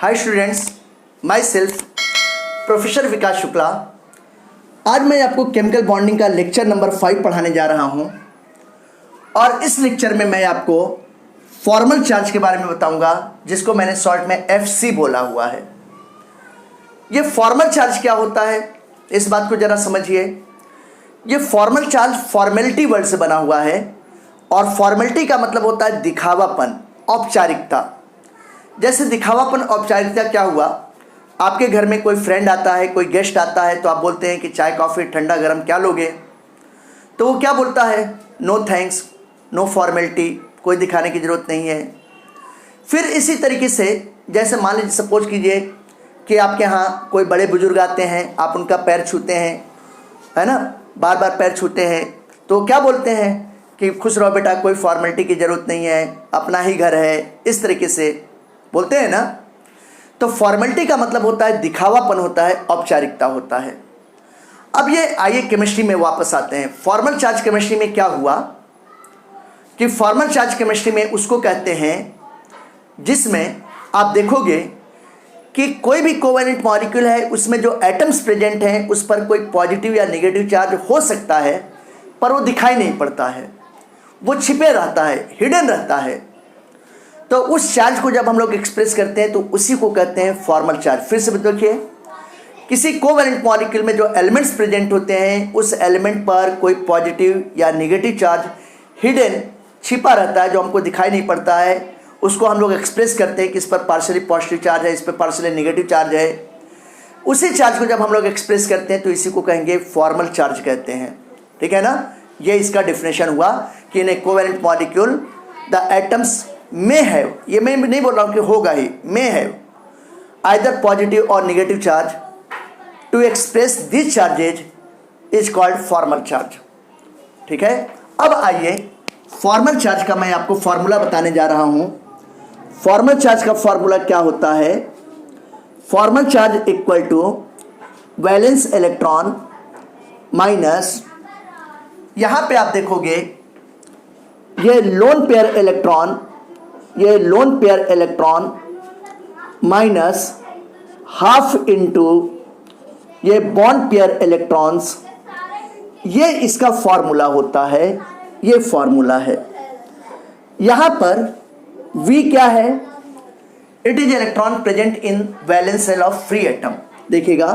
Hi students, my self professor Vikas Shukla. आज मैं आपको केमिकल बॉन्डिंग का लेक्चर नंबर 5 पढ़ाने जा रहा हूं और इस लेक्चर में मैं आपको फॉर्मल चार्ज के बारे में बताऊंगा, जिसको मैंने शॉर्ट में FC बोला हुआ है। ये फॉर्मल चार्ज क्या होता है, इस बात को ज़रा समझिए। ये फॉर्मल चार्ज फॉर्मेलिटी वर्ड से बना हुआ है और फॉर्मेलिटी का मतलब होता है दिखावापन, औपचारिकता। जैसे दिखावापन, औपचारिकता क्या हुआ, आपके घर में कोई फ्रेंड आता है, कोई गेस्ट आता है, तो आप बोलते हैं कि चाय कॉफ़ी ठंडा गरम क्या लोगे, तो वो क्या बोलता है, नो थैंक्स, नो फॉर्मेलिटी, कोई दिखाने की ज़रूरत नहीं है। फिर इसी तरीके से जैसे मान लीजिए सपोज कीजिए कि आपके यहाँ कोई बड़े बुजुर्ग आते हैं, आप उनका पैर छूते हैं, है ना, बार बार पैर छूते हैं, तो क्या बोलते हैं कि खुश रहो बेटा, कोई फॉर्मेलिटी की ज़रूरत नहीं है, अपना ही घर है, इस तरीके से बोलते हैं ना। तो फॉर्मेलिटी का मतलब होता है दिखावापन होता है, औपचारिकता होता है। अब ये आइए केमिस्ट्री में वापस आते हैं। फॉर्मल चार्ज केमिस्ट्री में क्या हुआ कि फॉर्मल चार्ज केमिस्ट्री में उसको कहते हैं जिसमें आप देखोगे कि कोई भी कोवेलेंट मॉलिक्यूल है, उसमें जो एटम्स प्रेजेंट हैं उस पर कोई पॉजिटिव या नेगेटिव चार्ज हो सकता है, पर वो दिखाई नहीं पड़ता है, वो छिपे रहता है, हिडन रहता है। तो उस चार्ज को जब हम लोग एक्सप्रेस करते हैं तो उसी को कहते हैं फॉर्मल चार्ज। फिर से देखिए, किसी कोवेलेंट मॉलिक्यूल में जो एलिमेंट्स प्रेजेंट होते हैं उस एलिमेंट पर कोई पॉजिटिव या नेगेटिव चार्ज हिडन, छिपा रहता है, जो हमको दिखाई नहीं पड़ता है, उसको हम लोग एक्सप्रेस करते हैं कि इस पर पार्शियली पॉजिटिव चार्ज है, इस पर पार्शियली नेगेटिव चार्ज है। उसी चार्ज को जब हम लोग एक्सप्रेस करते हैं तो इसी को कहेंगे फॉर्मल चार्ज कहते हैं। ठीक है ना, ये इसका डिफिनेशन हुआ कि in a covalent molecule the atoms may have, ये मैं नहीं बोल रहा हूँ कि होगा ही, may have either positive or negative charge, to express these charges is called formal charge। ठीक है, अब आइए फॉर्मल चार्ज का मैं आपको फॉर्मूला बताने जा रहा हूँ। फॉर्मल चार्ज का फॉर्मूला क्या होता है, formal charge equal to valence electron minus, यहाँ पे आप देखोगे ये लोन पेयर इलेक्ट्रॉन, ये lone pair electron minus half into ये बॉन्ड पेयर इलेक्ट्रॉन्स, ये इसका फॉर्मूला होता है, ये फॉर्मूला है। यहां पर V क्या है, it is electron present in valence shell of free atom. देखिएगा,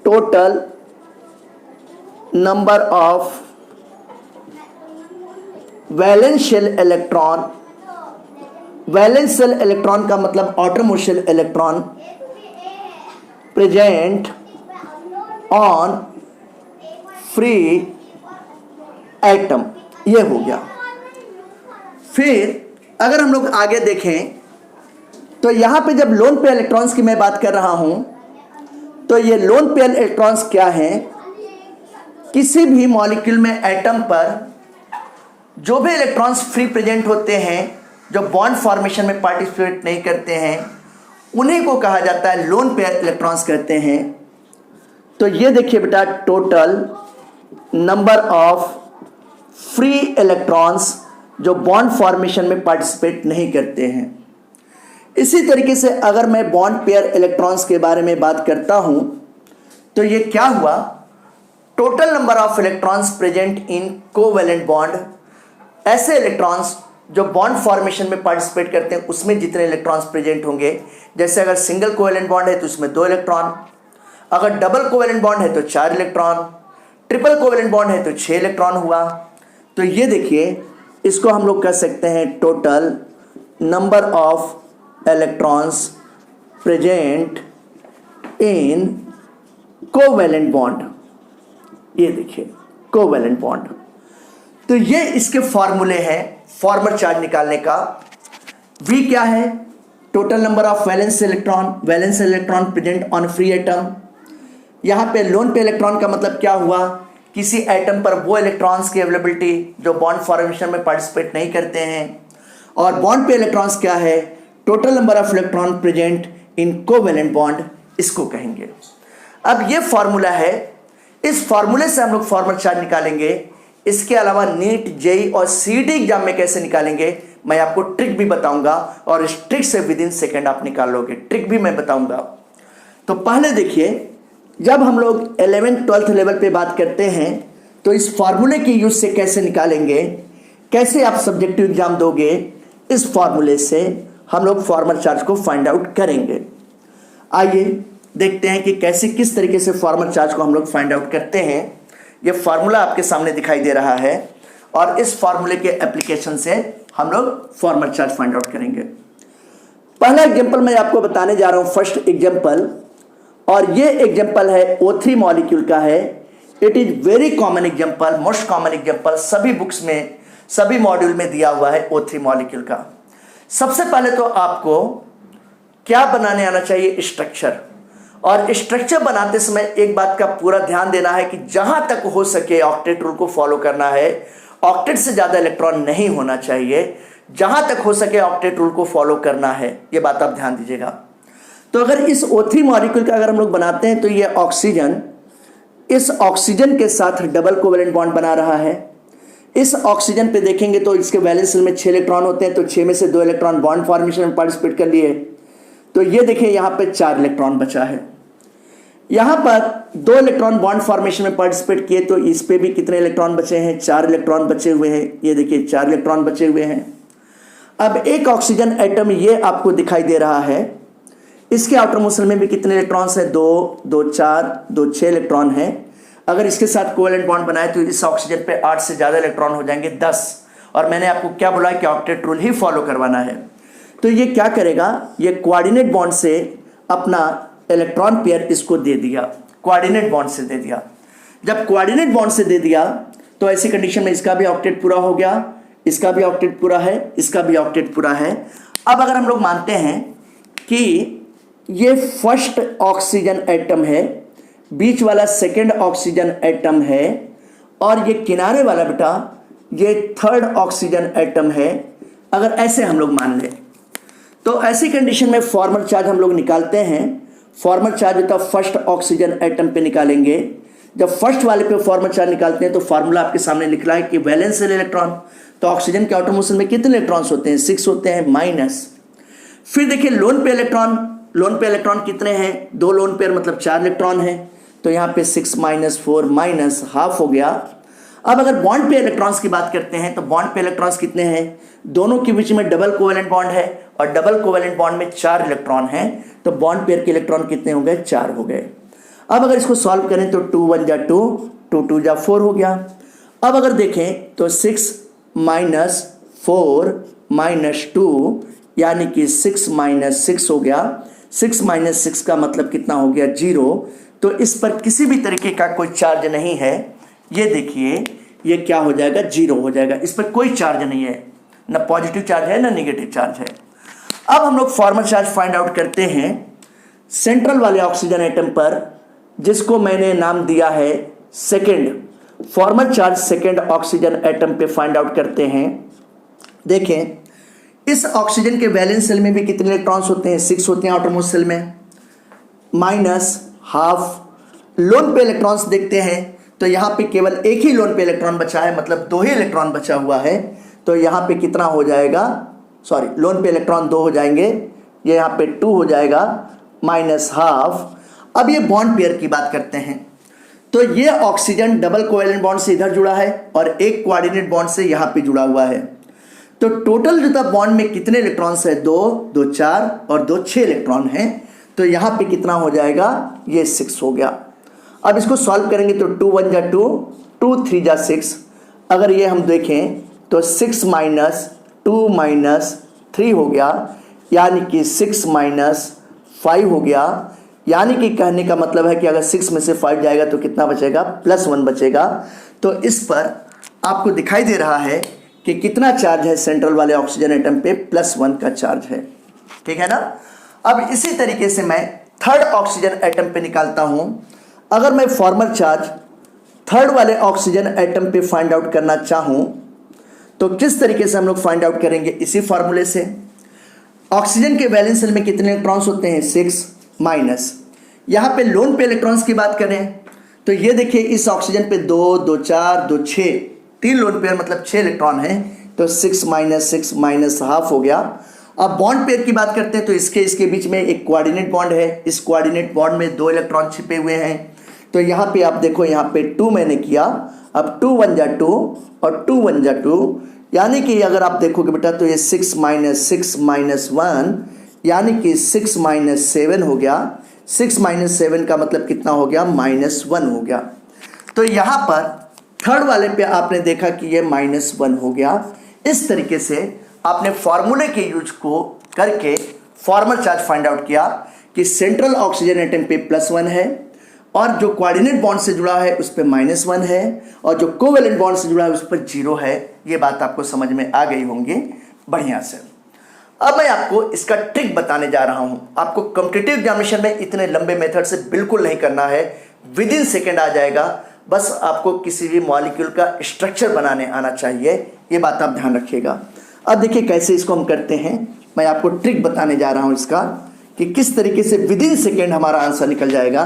total number of valence shell electron, valence shell electron का मतलब outermost shell electron present on free atom, ये हो गया। फिर अगर हम लोग आगे देखें तो यहां पे जब लोन पेयर इलेक्ट्रॉन्स की मैं बात कर रहा हूं, तो ये लोन पेयर इलेक्ट्रॉन्स क्या हैं, किसी भी मॉलिक्यूल में एटम पर जो भी इलेक्ट्रॉन्स फ्री प्रेजेंट होते हैं, जो बॉन्ड फॉर्मेशन में पार्टिसिपेट नहीं करते हैं, उन्हीं को कहा जाता है लोन पेयर इलेक्ट्रॉन्स कहते हैं। तो ये देखिए बेटा, total number of free electrons जो बॉन्ड फॉर्मेशन में पार्टिसिपेट नहीं करते हैं। इसी तरीके से अगर मैं बॉन्ड पेयर इलेक्ट्रॉन्स के बारे में बात करता हूं तो ये क्या हुआ, total number of electrons present in covalent bond, ऐसे इलेक्ट्रॉन्स जो बॉन्ड फॉर्मेशन में पार्टिसिपेट करते हैं उसमें जितने इलेक्ट्रॉन्स प्रेजेंट होंगे, जैसे अगर सिंगल कोवेलेंट बॉन्ड है तो उसमें 2 इलेक्ट्रॉन, अगर डबल कोवेलेंट बॉन्ड है तो 4 इलेक्ट्रॉन, ट्रिपल कोवेलेंट बॉन्ड है तो 6 इलेक्ट्रॉन हुआ। तो ये देखिए, इसको हम लोग कह सकते हैं total number of electrons present in covalent bond. ये देखिए कोवेलेंट बॉन्ड। तो ये इसके फॉर्मूले हैं फॉर्मल चार्ज निकालने का। V क्या है, total number of valence electron, valence electron present on free atom. यहाँ पे लोन पे इलेक्ट्रॉन का मतलब क्या हुआ, किसी एटम पर वो इलेक्ट्रॉन्स की अवेलेबिलिटी जो बॉन्ड फॉर्मेशन में पार्टिसिपेट नहीं करते हैं। और बॉन्ड पे इलेक्ट्रॉन्स क्या है, total number of electron present in covalent bond, इसको कहेंगे। अब ये फॉर्मूला है, इस फॉर्मूले से हम लोग फॉर्मल चार्ज निकालेंगे। इसके अलावा नीट, जेई और सीडी एग्जाम में कैसे निकालेंगे मैं आपको ट्रिक भी बताऊंगा और इस ट्रिक से विद इन सेकेंड आप निकाल लोगे, ट्रिक भी मैं बताऊंगा। तो पहले देखिए, जब हम लोग 11th-12th लेवल पे बात करते हैं तो इस फार्मूले के यूज से कैसे निकालेंगे, कैसे आप सब्जेक्टिव एग्जाम दोगे, इस फार्मूले से हम लोग फॉर्मल चार्ज को फाइंड आउट करेंगे। आइए देखते हैं कि कैसे किस तरीके से फॉर्मल चार्ज को हम लोग फाइंड आउट करते हैं। ये फार्मूला आपके सामने दिखाई दे रहा है और इस फार्मूले के एप्लीकेशन से हम लोग फॉर्मल चार्ज फाइंड आउट करेंगे। पहला एग्जांपल मैं आपको बताने जा रहा हूं, फर्स्ट एग्जांपल, और ये एग्जांपल है O3 मॉलिक्यूल का है। It is very common example, most common example, सभी बुक्स में सभी मॉड्यूल में दिया हुआ है O3 मॉलिक्यूल का। सबसे पहले तो आपको क्या बनाने आना चाहिए, स्ट्रक्चर। और स्ट्रक्चर बनाते समय एक बात का पूरा ध्यान देना है कि जहां तक हो सके ऑक्टेट रूल को फॉलो करना है। ऑक्टेट से ज्यादा इलेक्ट्रॉन नहीं होना चाहिए, जहां तक हो सके ऑक्टेट रूल को फॉलो करना है, ये बात आप ध्यान दीजिएगा। तो अगर इस O3 मॉलिक्यूल का अगर हम लोग बनाते हैं तो ये ऑक्सीजन इस ऑक्सीजन के साथ डबल कोवेलेंट बॉन्ड बना रहा है। इस ऑक्सीजन पे देखेंगे तो इसके वैलेंस शेल में 6 इलेक्ट्रॉन होते हैं, तो 6 में से 2 इलेक्ट्रॉन बॉन्ड फॉर्मेशन में पार्टिसिपेट कर लिए। तो ये देखिए यहाँ पे 4 इलेक्ट्रॉन बचा है। यहाँ पर 2 इलेक्ट्रॉन बॉन्ड फॉर्मेशन में पार्टिसिपेट किए, तो इस पे भी कितने इलेक्ट्रॉन बचे हैं, 4 इलेक्ट्रॉन बचे हुए हैं। ये देखिए 4 इलेक्ट्रॉन बचे हुए हैं। अब एक ऑक्सीजन एटम ये आपको दिखाई दे रहा है, इसके आउटर मोशन में भी कितने इलेक्ट्रॉन्स हैं, 2, 2 4, 2 6 इलेक्ट्रॉन है। अगर इसके साथ कोवेलेंट बॉन्ड बनाए तो इस ऑक्सीजन पे 8 से ज्यादा इलेक्ट्रॉन हो जाएंगे, 10। और मैंने आपको क्या बोला कि ऑक्टेट रूल ही फॉलो करवाना है। तो ये क्या करेगा, ये कोऑर्डिनेट बॉन्ड से अपना इलेक्ट्रॉन पेयर इसको दे दिया, कोऑर्डिनेट बॉन्ड से दे दिया। जब कोऑर्डिनेट बॉन्ड से दे दिया तो ऐसी कंडीशन में इसका भी ऑक्टेट पूरा हो गया, इसका भी ऑक्टेट पूरा है, इसका भी ऑक्टेट पूरा है। अब अगर हम लोग मानते हैं कि ये फर्स्ट ऑक्सीजन एटम है, बीच वाला सेकंड ऑक्सीजन एटम है, और ये किनारे वाला बेटा ये थर्ड ऑक्सीजन एटम है, अगर ऐसे हम लोग मान लें तो ऐसी कंडीशन में फॉर्मल चार्ज हम लोग निकालते हैं। फॉर्मल चार्ज होता है फर्स्ट ऑक्सीजन एटम पे निकालेंगे। जब फर्स्ट वाले पे फॉर्मल चार्ज निकालते हैं तो फार्मूला आपके सामने लिख रहा है कि वैलेंस शेल इलेक्ट्रॉन, तो ऑक्सीजन के आउटर मोशन में कितने इलेक्ट्रॉन्स होते हैं, 6 होते हैं, माइनस। फिर देखिए लोन पे इलेक्ट्रॉन, लोन पे इलेक्ट्रॉन कितने हैं, 2 लोन पेयर मतलब 4 इलेक्ट्रॉन है, तो यहाँ पे 6 - 4 माइनस हाफ हो गया। अब अगर बॉन्ड पे इलेक्ट्रॉन्स की बात करते हैं तो बॉन्ड पे इलेक्ट्रॉन्स कितने हैं, दोनों के बीच में डबल कोवेलेंट बॉन्ड है और डबल कोवेलेंट बॉन्ड में 4 इलेक्ट्रॉन हैं, तो बॉन्ड पेयर के इलेक्ट्रॉन कितने हो गए, 4 हो गए। अब अगर इसको सॉल्व करें तो 2 1 जा 2, 2 2 जा 4 हो गया। अब अगर देखें तो 6 - 4 - 2 यानी कि 6 - 6 हो गया। 6 - 6 का मतलब कितना हो गया, 0। तो इस पर किसी भी तरीके का कोई चार्ज नहीं है। ये देखिए ये क्या हो जाएगा, 0 हो जाएगा। इस पर कोई चार्ज नहीं है, ना पॉजिटिव चार्ज है ना नेगेटिव चार्ज है। अब हम लोग फॉर्मल चार्ज फाइंड आउट करते हैं सेंट्रल वाले ऑक्सीजन एटम पर, जिसको मैंने नाम दिया है second. Formal charge second oxygen atom पे फाइंड आउट करते हैं। देखें इस ऑक्सीजन के वैलेंस शेल में भी कितने इलेक्ट्रॉन्स होते हैं, 6 होते हैं आउटर मोस्ट शेल में, माइनस हाफ। लोन पे इलेक्ट्रॉन्स देखते हैं तो यहाँ पे केवल एक ही लोन पे इलेक्ट्रॉन बचा है, मतलब 2 ही इलेक्ट्रॉन बचा हुआ है, तो यहाँ पे कितना हो जाएगा, सॉरी लोन पे इलेक्ट्रॉन 2 हो जाएंगे, ये यहाँ पे 2 हो जाएगा, माइनस हाफ। अब ये बॉन्ड पेयर की बात करते हैं तो ये ऑक्सीजन डबल कोवेलेंट बॉन्ड से इधर जुड़ा है और एक कोऑर्डिनेट बॉन्ड से यहाँ पे जुड़ा हुआ है। तो टोटल जो था बॉन्ड में कितने इलेक्ट्रॉन्स है, 2 2 4 और 2 6 इलेक्ट्रॉन हैं, तो यहाँ पे कितना हो जाएगा, ये 6 हो गया। अब इसको सॉल्व करेंगे तो 2 1 जा 2, 2 3 जा 6। अगर ये हम देखें तो 6 - 2 - 3 हो गया, यानी कि 6 - 5 हो गया। यानी कि कहने का मतलब है कि अगर 6 में से 5 जाएगा तो कितना बचेगा, +1 बचेगा। तो इस पर आपको दिखाई दे रहा है कि कितना चार्ज है सेंट्रल वाले ऑक्सीजन एटम पे, +1 का चार्ज है, ठीक है ना। अब इसी तरीके से मैं थर्ड ऑक्सीजन एटम पे निकालता हूं। अगर मैं फॉर्मल चार्ज थर्ड वाले ऑक्सीजन एटम पे फाइंड आउट करना चाहूं तो किस तरीके से हम लोग फाइंड आउट करेंगे, इसी फॉर्मूले से। ऑक्सीजन के वैलेंस शेल में कितने इलेक्ट्रॉन्स होते हैं, 6 माइनस। यहां पे लोन पे इलेक्ट्रॉन्स की बात करें तो ये देखिए इस ऑक्सीजन पे 2 2 4 2 6, 3 लोन पेयर मतलब 6 इलेक्ट्रॉन है, तो 6 माइनस 6 माइनस हाफ हो गया। अब बॉन्ड पेयर की बात करते हैं तो इसके बीच में एक कोऑर्डिनेट बॉन्ड है। इस कोऑर्डिनेट बॉन्ड में 2 इलेक्ट्रॉन छिपे हुए हैं। तो यहाँ पे आप देखो, यहाँ पे 2 मैंने किया, अब 2 1 जा 2 और 2 1 जा 2, यानी कि अगर आप देखोगे बेटा तो ये 6 माइनस 6 माइनस 1 यानी कि 6 माइनस 7 हो गया। 6 माइनस 7 का मतलब कितना हो गया, -1 हो गया। तो यहाँ पर थर्ड वाले पे आपने देखा कि ये -1 हो गया। इस तरीके से आपने फॉर्मूले के यूज को करके फॉर्मल चार्ज फाइंड आउट किया कि सेंट्रल ऑक्सीजन एटम पे +1 है और जो कोऑर्डिनेट बॉन्ड से जुड़ा है उस पर -1 है और जो कोवेलेंट बॉन्ड से जुड़ा है उस पर 0 है। ये बात आपको समझ में आ गई होंगी बढ़िया से। अब मैं आपको इसका ट्रिक बताने जा रहा हूं। आपको कॉम्पिटिटिव एग्जामिनेशन में इतने लंबे मेथड से बिल्कुल नहीं करना है, विद इन सेकेंड आ जाएगा। बस आपको किसी भी मॉलिक्यूल का स्ट्रक्चर बनाने आना चाहिए, ये बात आप ध्यान रखिएगा। अब देखिए कैसे इसको हम करते हैं। मैं आपको ट्रिक बताने जा रहा हूं इसका कि किस तरीके से विद इन सेकेंड हमारा आंसर निकल जाएगा।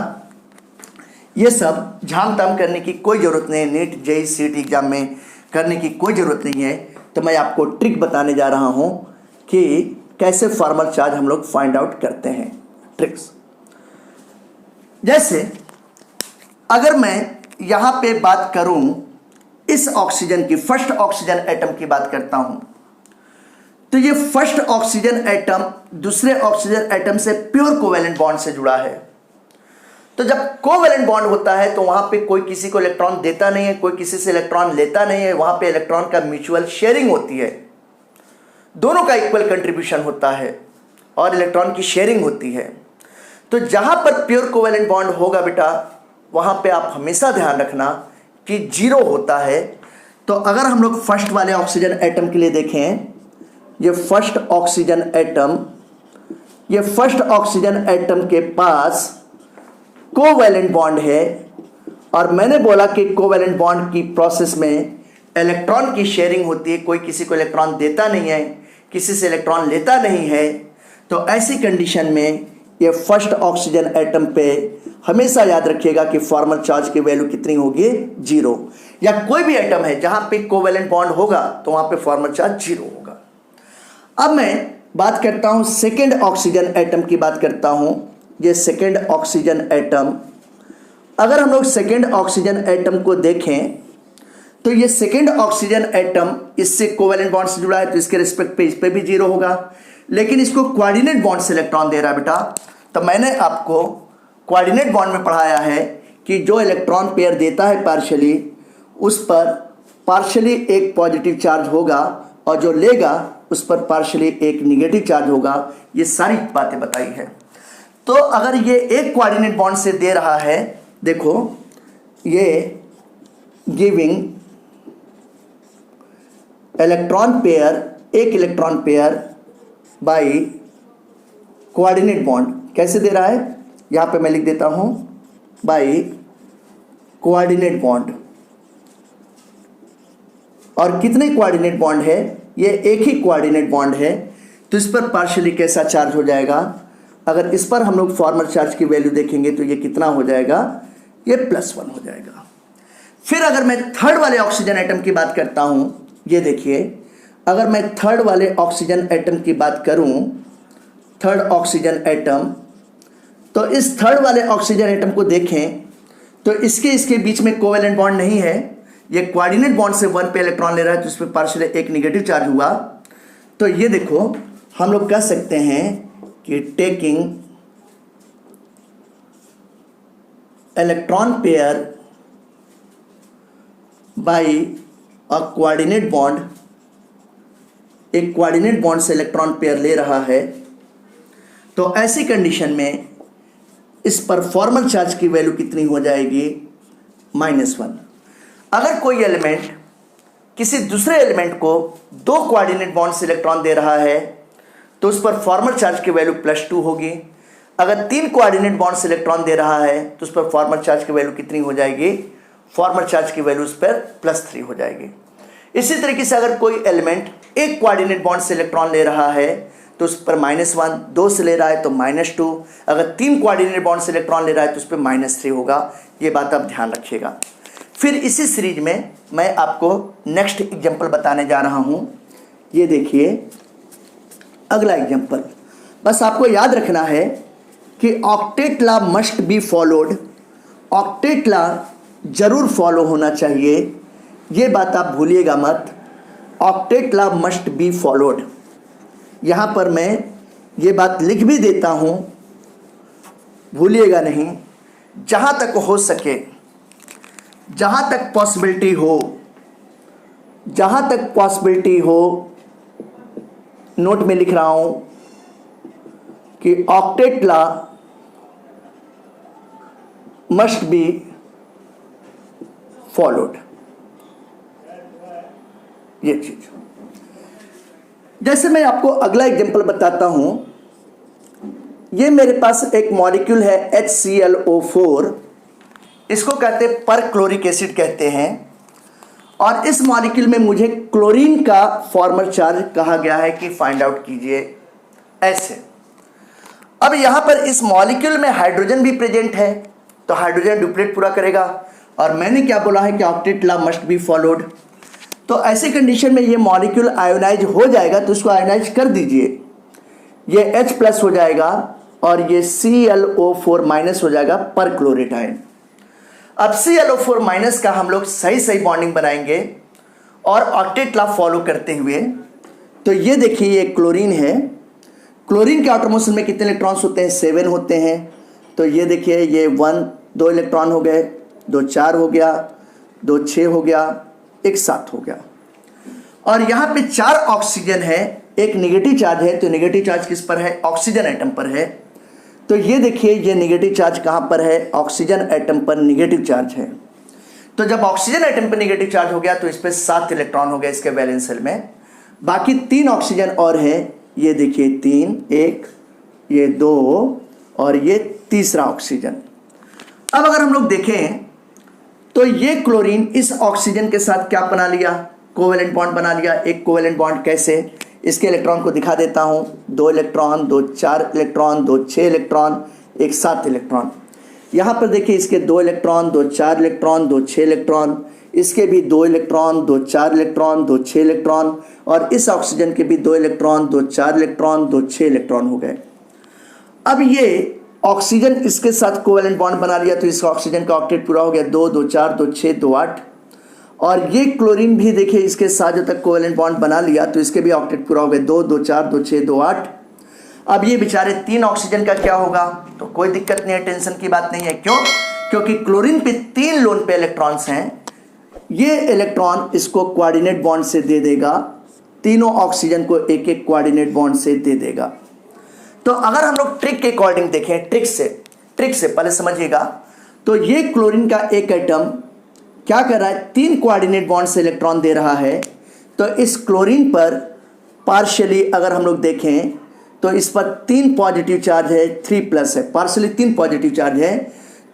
ये सब झाम ताम करने की कोई ज़रूरत नहीं है, नीट जेईई सीट एग्जाम में करने की कोई ज़रूरत नहीं है। तो मैं आपको ट्रिक बताने जा रहा हूं कि कैसे फॉर्मल चार्ज हम लोग फाइंड आउट करते हैं। ट्रिक्स जैसे अगर मैं यहाँ पे बात करूं इस ऑक्सीजन की, फर्स्ट ऑक्सीजन एटम की बात करता हूं, तो ये फर्स्ट ऑक्सीजन एटम दूसरे ऑक्सीजन एटम से प्योर कोवेलेंट बॉन्ड से जुड़ा है। तो जब कोवेलेंट बॉन्ड होता है तो वहां पे कोई किसी को इलेक्ट्रॉन देता नहीं है, कोई किसी से इलेक्ट्रॉन लेता नहीं है। वहां पे इलेक्ट्रॉन का म्यूचुअल शेयरिंग होती है, दोनों का इक्वल कंट्रीब्यूशन होता है और इलेक्ट्रॉन की शेयरिंग होती है। तो जहां पर प्योर कोवेलेंट बॉन्ड होगा बेटा, वहां पे आप हमेशा ध्यान रखना कि 0 होता है। तो अगर हम लोग फर्स्ट वाले ऑक्सीजन एटम के लिए देखें, ये फर्स्ट ऑक्सीजन एटम के पास कोवेलेंट बॉन्ड है और मैंने बोला कि कोवेलेंट बॉन्ड की प्रोसेस में इलेक्ट्रॉन की शेयरिंग होती है, कोई किसी को इलेक्ट्रॉन देता नहीं है, किसी से इलेक्ट्रॉन लेता नहीं है। तो ऐसी कंडीशन में ये फर्स्ट ऑक्सीजन एटम पे हमेशा याद रखिएगा कि फॉर्मल चार्ज की वैल्यू कितनी होगी, 0। या कोई भी एटम है जहां पे कोवेलेंट बॉन्ड होगा तो वहां पे फॉर्मल चार्ज 0 होगा। अब मैं बात करता हूं सेकेंड ऑक्सीजन एटम की बात करता हूं। ये सेकेंड ऑक्सीजन एटम, अगर हम लोग सेकेंड ऑक्सीजन एटम को देखें तो ये सेकेंड ऑक्सीजन एटम इससे कोवेलेंट बॉन्ड से जुड़ा है तो इसके रिस्पेक्ट पे इस पे भी 0 होगा, लेकिन इसको कोऑर्डिनेट बॉन्ड से इलेक्ट्रॉन दे रहा है बेटा। तो मैंने आपको कोऑर्डिनेट बॉन्ड में पढ़ाया है कि जो इलेक्ट्रॉन पेयर देता है पार्शियली, उस पर पार्शियली एक पॉजिटिव चार्ज होगा और जो लेगा उस पर पार्शियली एक निगेटिव चार्ज होगा। ये सारी बातें बताई है। तो अगर ये एक कोऑर्डिनेट बॉन्ड से दे रहा है, देखो ये गिविंग इलेक्ट्रॉन पेयर, एक electron pair by coordinate bond, कैसे दे रहा है, यहां पे मैं लिख देता हूं बाय कोऑर्डिनेट बॉन्ड। और कितने कोऑर्डिनेट बॉन्ड है, ये एक ही कोऑर्डिनेट बॉन्ड है। तो इस पर पार्शियली कैसा चार्ज हो जाएगा, अगर इस पर हम लोग फॉर्मल चार्ज की वैल्यू देखेंगे तो ये कितना हो जाएगा, ये +1 हो जाएगा। फिर अगर मैं थर्ड वाले ऑक्सीजन एटम की बात करता हूं, ये देखिए अगर मैं थर्ड वाले ऑक्सीजन एटम की बात करूं, थर्ड ऑक्सीजन एटम, तो इस थर्ड वाले ऑक्सीजन एटम को देखें तो इसके बीच में कोवेलेंट बॉन्ड नहीं है। ये कोऑर्डिनेट बॉन्ड से 1 पे इलेक्ट्रॉन ले रहा है तो इस पर पार्शियली एक निगेटिव चार्ज हुआ। तो ये देखो हम लोग कह सकते हैं कि टेकिंग इलेक्ट्रॉन पेयर बाय अ कोऑर्डिनेट बॉन्ड, एक कोऑर्डिनेट बॉन्ड से इलेक्ट्रॉन पेयर ले रहा है, तो ऐसी कंडीशन में इस पर फॉर्मल चार्ज की वैल्यू कितनी हो जाएगी, -1। अगर कोई एलिमेंट किसी दूसरे एलिमेंट को 2 कोऑर्डिनेट बॉन्ड से इलेक्ट्रॉन दे रहा है तो उस पर फॉर्मल चार्ज की वैल्यू +2 होगी। अगर 3 कोऑर्डिनेट बॉन्ड से इलेक्ट्रॉन दे रहा है तो उस पर फॉर्मल चार्ज की वैल्यू कितनी हो जाएगी, फॉर्मल चार्ज की वैल्यू उस पर +3 हो जाएगी। इसी तरीके से अगर कोई एलिमेंट एक कोऑर्डिनेट बॉन्ड से इलेक्ट्रॉन ले रहा है तो उस पर -1, 2 से ले रहा है तो -2, अगर 3 कोऑर्डिनेट बॉन्ड से इलेक्ट्रॉन ले रहा है तो उस पर -3 होगा। ये बात आप ध्यान रखिएगा। फिर इसी सीरीज में मैं आपको नेक्स्ट एग्जाम्पल बताने जा रहा हूँ। ये देखिए अगला एग्जांपल, बस आपको याद रखना है कि octet law must be followed, octet law जरूर फॉलो होना चाहिए, ये बात आप भूलिएगा मत, octet law must be followed. यहाँ पर मैं ये बात लिख भी देता हूँ, भूलिएगा नहीं, जहाँ तक हो सके, जहाँ तक पॉसिबिलिटी हो, जहाँ तक पॉसिबिलिटी हो, नोट में लिख रहा हूँ कि octet law must be followed, ये चीज। जैसे मैं आपको अगला एग्जांपल बताता हूं, ये मेरे पास एक मॉलिक्यूल है HClO4, इसको कहते हैं परक्लोरिक एसिड कहते हैं, और इस मॉलिक्यूल में मुझे क्लोरीन का फॉर्मल चार्ज कहा गया है कि फाइंड आउट कीजिए ऐसे। अब यहां पर इस मॉलिक्यूल में हाइड्रोजन भी प्रेजेंट है, तो हाइड्रोजन डुप्लेट पूरा करेगा, और मैंने क्या बोला है कि octet law must be followed. तो ऐसे कंडीशन में ये मॉलिक्यूल आयोनाइज हो जाएगा, तो इसको आयोनाइज कर दीजिए, ये H प्लस हो जाएगा और ये ClO4 माइनस हो जाएगा पर क्लोरेट आयन। अब ClO4 माइनस का हम लोग सही सही बॉन्डिंग बनाएंगे और ऑक्टेट लॉ फॉलो करते हुए। तो ये देखिए ये क्लोरीन है, क्लोरीन के आउटर मोशन में कितने इलेक्ट्रॉन्स होते हैं, 7 होते हैं। तो ये देखिए ये 2 इलेक्ट्रॉन हो गए, 2 4 हो गया, 2 6 हो गया, 1 7 हो गया, और यहाँ पे 4 ऑक्सीजन है, एक नेगेटिव चार्ज है। तो नेगेटिव चार्ज किस पर है, ऑक्सीजन एटम पर है। तो ये देखिए ये नेगेटिव चार्ज कहाँ पर है, ऑक्सीजन एटम पर नेगेटिव चार्ज है। तो जब ऑक्सीजन एटम पर नेगेटिव चार्ज हो गया तो इस पर 7 इलेक्ट्रॉन हो गए इसके वैलेंस शेल में। बाकी 3 ऑक्सीजन और है, ये देखिए 3, 1, ये 2 और ये तीसरा ऑक्सीजन। अब अगर हम लोग देखें तो ये क्लोरीन इस ऑक्सीजन के साथ क्या बना लिया, कोवेलेंट बॉन्ड बना लिया। एक कोवेलेंट बॉन्ड कैसे, इसके इलेक्ट्रॉन को दिखा देता हूं, 2 इलेक्ट्रॉन, 2 4 इलेक्ट्रॉन, 2 6 इलेक्ट्रॉन, 1 7 इलेक्ट्रॉन। यहां पर देखिए इसके 2 इलेक्ट्रॉन, 2 4 इलेक्ट्रॉन, 2 6 इलेक्ट्रॉन, इसके भी 2 इलेक्ट्रॉन, 2 4 इलेक्ट्रॉन, 2 6 इलेक्ट्रॉन, और इस ऑक्सीजन के भी 2 इलेक्ट्रॉन, 2 4 इलेक्ट्रॉन, 2 6 इलेक्ट्रॉन हो गए। अब ये ऑक्सीजन इसके साथ कोवेलेंट बॉन्ड बना लिया, तो इस ऑक्सीजन का ऑक्टेट पूरा हो गया, 2 2 4 2 6 2 8। और ये क्लोरीन भी देखिए इसके साथ जब तक कोवेलेंट बॉन्ड बना लिया तो इसके भी ऑक्टेट पूरा हो गया, 2 2 4 2 6 2 8। अब ये बेचारे 3 ऑक्सीजन का क्या होगा, तो कोई दिक्कत नहीं है, टेंशन की बात नहीं है। क्यों, क्योंकि क्लोरीन पे 3 लोन पे इलेक्ट्रॉन्स हैं, ये इलेक्ट्रॉन इसको कोऑर्डिनेट बॉन्ड से दे देगा, तीनों ऑक्सीजन को एक एक कोऑर्डिनेट बॉन्ड से दे देगा। तो अगर हम लोग ट्रिक के अकॉर्डिंग देखें, ट्रिक से पहले समझिएगा, तो ये क्लोरीन का एक एटम क्या कर रहा है, 3 कोऑर्डिनेट बॉन्ड से इलेक्ट्रॉन दे रहा है। तो इस क्लोरीन पर पार्शियली अगर हम लोग देखें तो इस पर 3 पॉजिटिव चार्ज है, 3 प्लस है, पार्शियली 3 पॉजिटिव चार्ज है।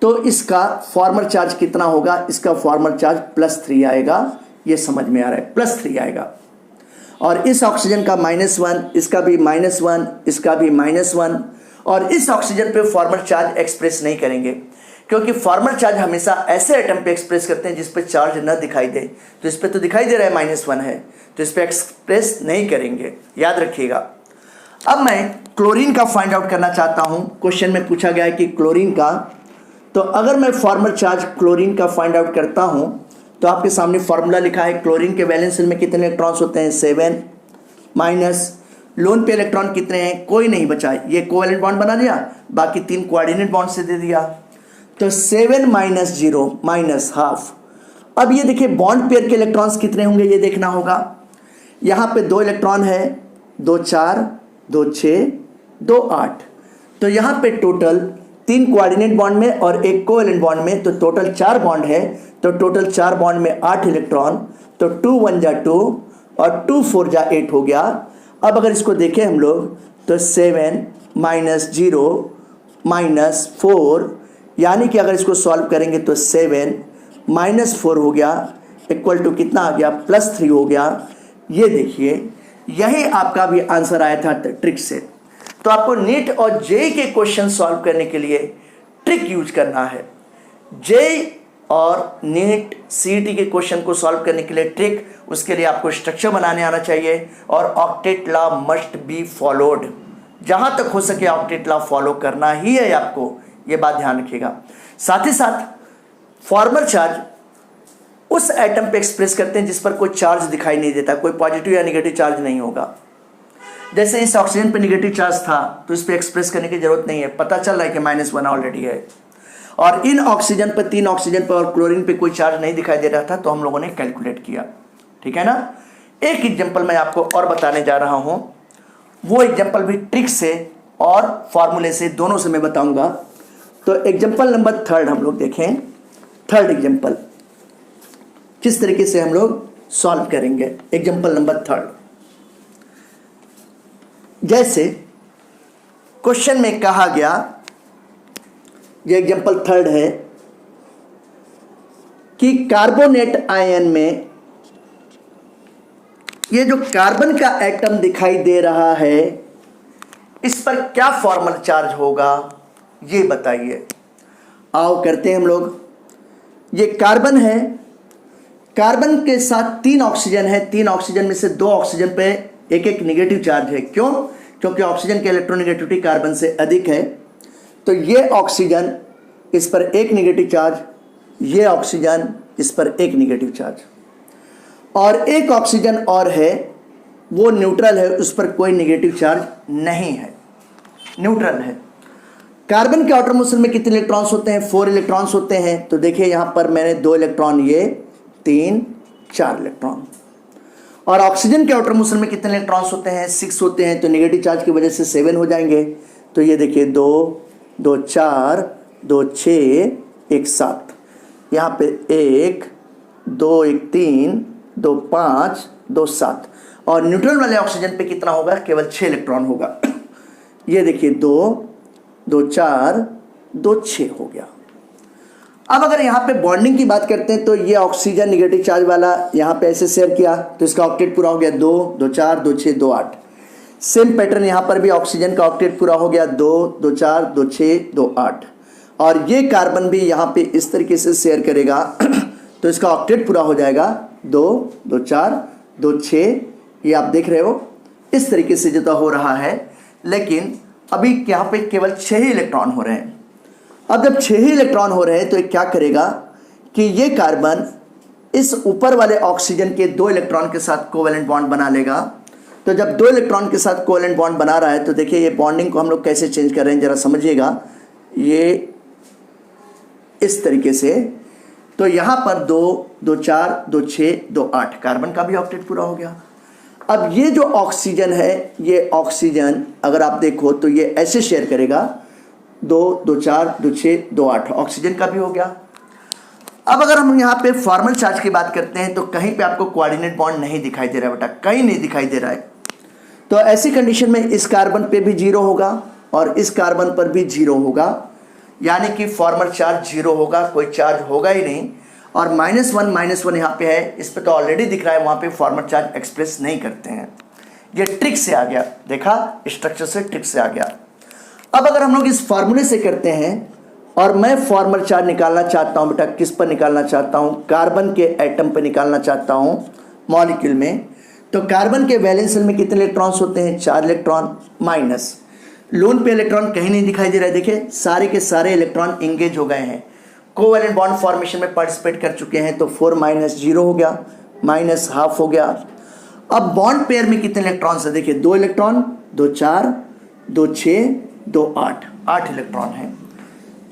तो इसका फॉर्मल चार्ज कितना होगा, इसका फॉर्मल चार्ज +3 आएगा, ये समझ में आ रहा है, +3 आएगा। और इस ऑक्सीजन का -1, इसका भी -1, इसका भी -1, और इस ऑक्सीजन पे फॉर्मल चार्ज एक्सप्रेस नहीं करेंगे, क्योंकि फॉर्मल चार्ज हमेशा ऐसे एटम पे एक्सप्रेस करते हैं जिस पे चार्ज न दिखाई दे। तो इस पे तो दिखाई दे रहा है -1 है, तो इस पे एक्सप्रेस नहीं करेंगे, याद रखिएगा। अब मैं क्लोरीन का फाइंड आउट करना चाहता हूं, क्वेश्चन में पूछा गया है कि क्लोरीन का, तो अगर मैं फॉर्मल चार्ज क्लोरीन का फाइंड आउट करता हूं तो आपके सामने फॉर्मूला लिखा है, क्लोरीन के वैलेंस शेल में कितने इलेक्ट्रॉन्स होते हैं, 7 माइनस लोन पे इलेक्ट्रॉन कितने हैं, कोई नहीं बचा, ये कोवेलेंट बॉन्ड बना दिया, बाकी 3 कोऑर्डिनेट बॉन्ड से दे दिया। तो 7 - 0 -½ अब ये देखिए बॉन्ड पेयर के इलेक्ट्रॉन्स कितने होंगे ये देखना होगा। यहाँ पे 2 इलेक्ट्रॉन है, 2 4 2 6 2 8। तो यहाँ पे टोटल 3 कोऑर्डिनेट बॉन्ड में और 1 कोवेलेंट बॉन्ड में, तो टोटल 4 बॉन्ड है। तो टोटल 4 बॉन्ड में 8 इलेक्ट्रॉन, तो 2 1 जा 2 और 2 4 जा 8 हो गया। अब अगर इसको देखें हम लोग तो 7 - 0 -4, यानी कि अगर इसको सॉल्व करेंगे तो 7 - 4 हो गया, इक्वल टू कितना आ गया, +3 हो गया। ये देखिए यही आपका भी आंसर आया था ट्रिक से। तो आपको नीट और जेईई के क्वेश्चन सॉल्व करने के लिए ट्रिक यूज करना है। जेईई और नीट सीईटी के क्वेश्चन को सॉल्व करने के लिए ट्रिक, उसके लिए आपको स्ट्रक्चर बनाने आना चाहिए और octet law must be followed. जहाँ तक हो सके ऑक्टेट लॉ फॉलो करना ही है आपको, ये बात ध्यान रखिएगा। साथ ही साथ फॉर्मल चार्ज उस एटम पे एक्सप्रेस करते हैं जिस पर कोई चार्ज दिखाई नहीं देता, कोई पॉजिटिव या नेगेटिव चार्ज नहीं होगा। जैसे इस ऑक्सीजन पे नेगेटिव चार्ज था तो इस पे एक्सप्रेस करने की जरूरत नहीं है, पता चल रहा है कि -1 ऑलरेडी है। और इन ऑक्सीजन पर, 3 ऑक्सीजन पर और क्लोरीन पे कोई चार्ज नहीं दिखाई दे रहा था, तो हम लोगों ने कैलकुलेट किया। ठीक है ना। एक एग्जाम्पल मैं आपको और बताने जा रहा हूं, वो एग्जाम्पल भी ट्रिक से और फॉर्मूले से, दोनों से मैं बताऊंगा। तो एग्जाम्पल नंबर 3 हम लोग देखें। 3rd एग्जाम्पल किस तरीके से हम लोग सॉल्व करेंगे। एग्जाम्पल नंबर 3, जैसे क्वेश्चन में कहा गया, ये एग्जाम्पल 3 है कि कार्बोनेट आयन में ये जो कार्बन का एटम दिखाई दे रहा है, इस पर क्या फॉर्मल चार्ज होगा, ये बताइए। आओ करते हैं हम लोग। ये कार्बन है, कार्बन के साथ 3 ऑक्सीजन है, 3 ऑक्सीजन में से 2 ऑक्सीजन पे एक एक नेगेटिव चार्ज है। क्यों? क्योंकि ऑक्सीजन की इलेक्ट्रोनेगेटिविटी कार्बन से अधिक है। तो ये ऑक्सीजन, इस पर एक नेगेटिव चार्ज, ये ऑक्सीजन, इस पर एक नेगेटिव चार्ज, और एक ऑक्सीजन और है, वो न्यूट्रल है, उस पर कोई नेगेटिव चार्ज नहीं है, न्यूट्रल है। कार्बन के आउटर मोशन में कितने इलेक्ट्रॉन्स होते हैं? 4 इलेक्ट्रॉन्स होते हैं। तो देखिए यहाँ पर मैंने 2 इलेक्ट्रॉन, ये 3, 4 इलेक्ट्रॉन। और ऑक्सीजन के आउटर मोशन में कितने इलेक्ट्रॉन्स होते हैं? 6 होते हैं। तो नेगेटिव चार्ज की वजह से 7 हो जाएंगे। तो ये देखिए 2, 2 4, 2 6, 1 7। यहाँ पे 1, 2 1 3, 2 5, 2 7। और न्यूट्रल वाले ऑक्सीजन पे कितना होगा? केवल 6 इलेक्ट्रॉन होगा। ये देखिए 2, 2 4, 2 6 हो गया। अब अगर यहाँ पे बॉन्डिंग की बात करते हैं, तो ये ऑक्सीजन नेगेटिव चार्ज वाला यहाँ पे ऐसे शेयर किया, तो इसका ऑक्टेट पूरा हो गया 2, 2 4, 2 6, 2 8। सेम पैटर्न यहाँ पर भी ऑक्सीजन का ऑक्टेट पूरा हो गया 2, 2 4, 2 6, 2 8। और ये कार्बन भी यहाँ पे इस तरीके से शेयर करेगा तो इसका ऑक्टेट पूरा हो जाएगा 2, 2 4, 2 6। ये आप देख रहे हो इस तरीके से जुदा हो रहा है। लेकिन अभी यहाँ पे केवल 6 ही इलेक्ट्रॉन हो रहे हैं। अब जब 6 ही इलेक्ट्रॉन हो रहे हैं तो ये क्या करेगा कि ये कार्बन इस ऊपर वाले ऑक्सीजन के 2 इलेक्ट्रॉन के साथ कोवेलेंट बॉन्ड बना लेगा। तो जब 2 इलेक्ट्रॉन के साथ कोवेलेंट बॉन्ड बना रहा है, तो देखिए ये बॉन्डिंग को हम लोग कैसे चेंज कर रहे हैं, जरा समझिएगा। ये इस तरीके से, तो यहाँ पर 2, 2 4, 2 6, 2 8, कार्बन का भी ऑक्टेट पूरा हो गया। अब ये जो ऑक्सीजन है, ये ऑक्सीजन अगर आप देखो तो ये ऐसे शेयर करेगा 2, 2 4, 2 6, 2 8, ऑक्सीजन का भी हो गया। अब अगर हम यहाँ पे फॉर्मल चार्ज की बात करते हैं, तो कहीं पे आपको कोऑर्डिनेट बॉन्ड नहीं दिखाई दे रहा है बेटा, कहीं नहीं दिखाई दे रहा है। तो ऐसी कंडीशन में इस कार्बन पे भी 0 होगा और इस कार्बन पर भी 0 होगा, यानी कि फॉर्मल चार्ज 0 होगा, कोई चार्ज होगा ही नहीं। और -1 यहाँ पे है, इस पे तो ऑलरेडी दिख रहा है, वहाँ पे फॉर्मल चार्ज एक्सप्रेस नहीं करते हैं। ये ट्रिक से आ गया, देखा, स्ट्रक्चर से ट्रिक से आ गया। अब अगर हम लोग इस फार्मूले से करते हैं और मैं फॉर्मल चार्ज निकालना चाहता हूँ बेटा, किस पर निकालना चाहता हूँ? कार्बन के एटम पर निकालना चाहता हूँ, मॉलिक्यूल में। तो कार्बन के वैलेंस शेल में कितने इलेक्ट्रॉन्स होते हैं? 4 इलेक्ट्रॉन। माइनस लोन पे इलेक्ट्रॉन कहीं नहीं दिखाई दे रहा है, देखिए सारे के सारे इलेक्ट्रॉन इंगेज हो गए हैं, कोवैलेंट बॉन्ड फॉर्मेशन में पार्टिसिपेट कर चुके हैं। तो 4 - 0 हो गया, -½ हो गया। अब बॉन्ड पेयर में कितने इलेक्ट्रॉन्स है? देखिए 2 इलेक्ट्रॉन, 2 4, 2 6, 2 8, 8 इलेक्ट्रॉन है।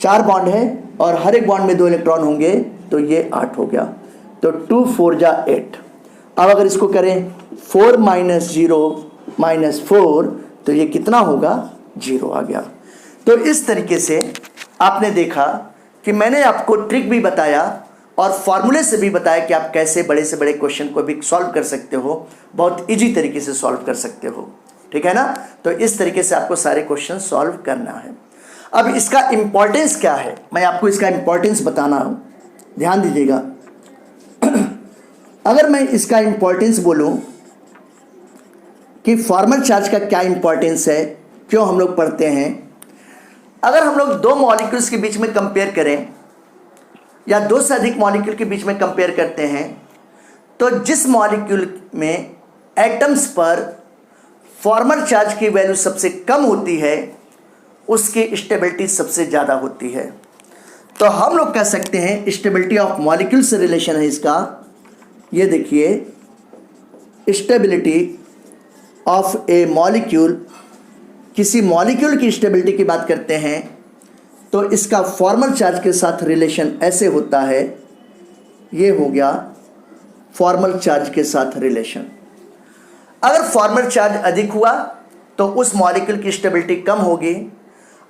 4 बॉन्ड है और हर एक बॉन्ड में 2 इलेक्ट्रॉन होंगे, तो ये 8 हो गया। तो 2 4 जा 8। अब अगर इसको करें 4 - 0 - 4, तो ये कितना होगा? 0 आ गया। तो इस तरीके से आपने देखा कि मैंने आपको ट्रिक भी बताया और फॉर्मूले से भी बताया कि आप कैसे बड़े से बड़े क्वेश्चन को भी सॉल्व कर सकते हो, बहुत इजी तरीके से सॉल्व कर सकते हो। ठीक है ना। तो इस तरीके से आपको सारे क्वेश्चन सॉल्व करना है। अब इसका इंपॉर्टेंस क्या है, मैं आपको इसका इंपॉर्टेंस बताना हूं, ध्यान दीजिएगा। अगर मैं इसका इंपॉर्टेंस बोलूं कि फॉर्मल चार्ज का क्या इंपॉर्टेंस है, क्यों हम लोग पढ़ते हैं। अगर हम लोग 2 मॉलिक्यूल्स के बीच में कंपेयर करें, या दो से अधिक मॉलिक्यूल के बीच में कंपेयर करते हैं तो जिस मॉलिक्यूल में एटम्स पर फॉर्मल चार्ज की वैल्यू सबसे कम होती है उसकी स्टेबिलिटी सबसे ज़्यादा होती है। तो हम लोग कह सकते हैं स्टेबिलिटी ऑफ मॉलिक्यूल से रिलेशन है इसका। ये देखिए, स्टेबिलिटी ऑफ ए मॉलिक्यूल, किसी मॉलिक्यूल की स्टेबिलिटी की बात करते हैं तो इसका फॉर्मल चार्ज के साथ रिलेशन ऐसे होता है। ये हो गया फॉर्मल चार्ज के साथ रिलेशन। अगर फॉर्मल चार्ज अधिक हुआ तो उस मॉलिक्यूल की स्टेबिलिटी कम होगी,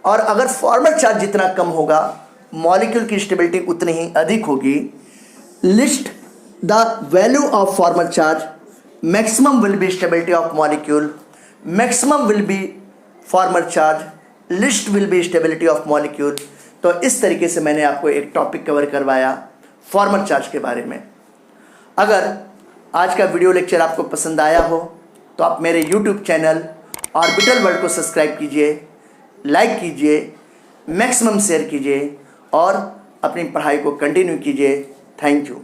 और अगर फॉर्मल चार्ज जितना कम होगा मॉलिक्यूल की स्टेबिलिटी उतनी ही अधिक होगी। List the value of formal charge, maximum will be stability of molecule, maximum will be formal charge, list will be stability of molecule. तो इस तरीके से मैंने आपको एक टॉपिक कवर करवाया फॉर्मल चार्ज के बारे में। अगर आज का वीडियो लेक्चर आपको पसंद आया हो तो आप मेरे YouTube चैनल ऑर्बिटल वर्ल्ड को सब्सक्राइब कीजिए, लाइक कीजिए, मैक्सिमम शेयर कीजिए और अपनी पढ़ाई को कंटिन्यू कीजिए। Thank you.